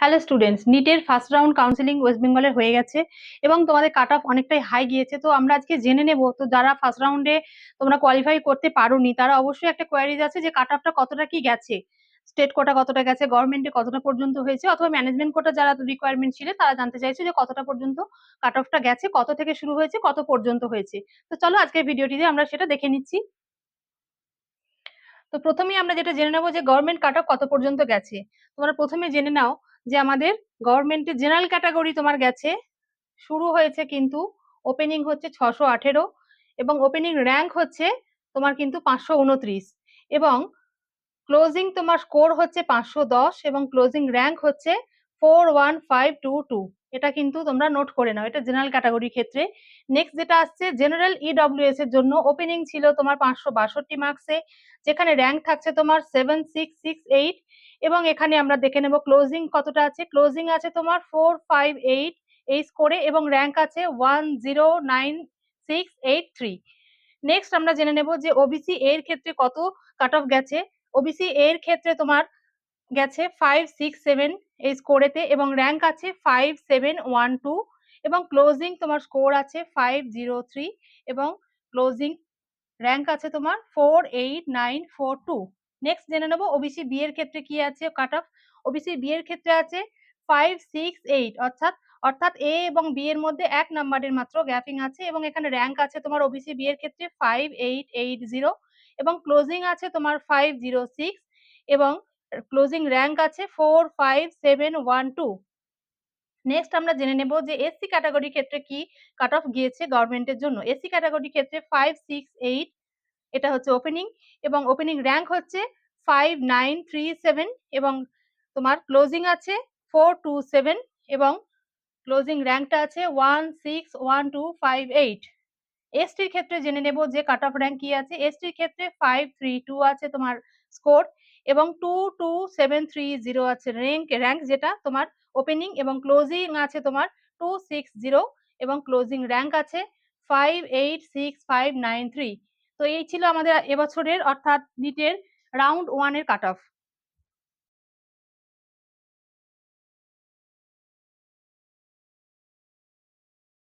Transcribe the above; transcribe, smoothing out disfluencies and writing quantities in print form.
Hello students, নিটের first round counselling west বেঙ্গলের হয়ে গেছে এবং তোমাদের কাট অফ অনেকটাই হাই গিয়েছে। তো আমরা আজকে জেনে নেব, তো যারা ফার্স্ট রাউন্ডে তোমরা কোয়ালিফাই করতে পারোনি তারা অবশ্যই একটা কোয়ারিজ আছে যে কাট অফটা কতটা কি গেছে, স্টেট কোটা কতটা গেছে, গভর্নমেন্টে কতটা পর্যন্ত হয়েছে, অথবা ম্যানেজমেন্ট কোটা যারা রিকোয়ারমেন্ট ছিল তারা জানতে চাইছে যে কতটা পর্যন্ত কাট অফটা গেছে, কত থেকে শুরু হয়েছে, কত পর্যন্ত হয়েছে। তো চলো আজকের ভিডিওটিতে আমরা সেটা দেখে নিচ্ছি। তো প্রথমেই আমরা যেটা জেনে নেবো যে গভর্নমেন্ট কাট অফ কত পর্যন্ত গেছে। তোমরা প্রথমে জেনে নাও যে আমাদের গভর্নমেন্টের জেনারেল ক্যাটাগরি তোমার গেছে, শুরু হয়েছে কিন্তু ওপেনিং হচ্ছে 618 এবং ওপেনিং র্যাঙ্ক হচ্ছে তোমার কিন্তু 529 এবং ক্লোজিং তোমার স্কোর হচ্ছে 510 এবং ক্লোজিং র্যাঙ্ক হচ্ছে 41522। এটা কিন্তু তোমরা নোট করে নাও, এটা জেনারেল ক্যাটাগরির ক্ষেত্রে। নেক্সট যেটা আসছে জেনারেল ইডব্লিউএস এর জন্য, ওপেনিং ছিল তোমার 562 মার্কসে, যেখানে র্যাঙ্ক থাকছে তোমার 7668 এবং এখানে আমরা দেখে নেব ক্লোজিং কতটা আছে। ক্লোজিং আছে তোমার 458 এই স্কোরে এবং র্যাঙ্ক আছে 109683। নেক্সট আমরা জেনে নেব যে ওবিসি এর ক্ষেত্রে কত কাট অফ গেছে। ওবিসি এর ক্ষেত্রে তোমার গেছে 567 এই স্কোরেতে এবং র্যাঙ্ক আছে 5712 এবং ক্লোজিং তোমার স্কোর আছে 503 এবং ক্লোজিং র্যাঙ্ক আছে তোমার 48942। নেক্সট জেনে নেবো ওবিসি বি এর ক্ষেত্রে কি আছে কাট অফ। ওবিসি বি এর ক্ষেত্রে আছে 568, অর্থাৎ অর্থাৎ এ এবং বি এর মধ্যে 1 নাম্বারের মাত্র গ্যাপিং আছে এবং এখানে র্যাঙ্ক আছে তোমার ওবিসি বি এর ক্ষেত্রে 5880 এবং ক্লোজিং আছে তোমার 506 এবং ক্লোজিং র্যাঙ্ক আছে 45712। নেক্সট আমরা জেনে নেব যে এসসি ক্যাটাগরির ক্ষেত্রে কি কাট অফ গিয়েছে গভর্নমেন্টের জন্য। এসসি ক্যাটাগরির ক্ষেত্রে 568 এটা হচ্ছে ওপেনিং এবং ওপেনিং র্যাঙ্ক হচ্ছে 5937 এবং তোমার ক্লোজিং আছে 427 এবং ক্লোজিং র্যাঙ্কটা আছে 161258। এসটির ক্ষেত্রে জেনে নেব যে কাট অফ র্যাঙ্ক কি আছে। এসটির ক্ষেত্রে 532 আছে তোমার স্কোর এবং 22730 আছে র্যাঙ্ক যেটা তোমার ওপেনিং এবং ক্লোজিং আছে তোমার 260 এবং ক্লোজিং র্যাঙ্ক আছে 586593। তো এই ছিল আমাদের এবছরের অর্থাৎ নিটের রাউন্ড 1 এর কাট অফ।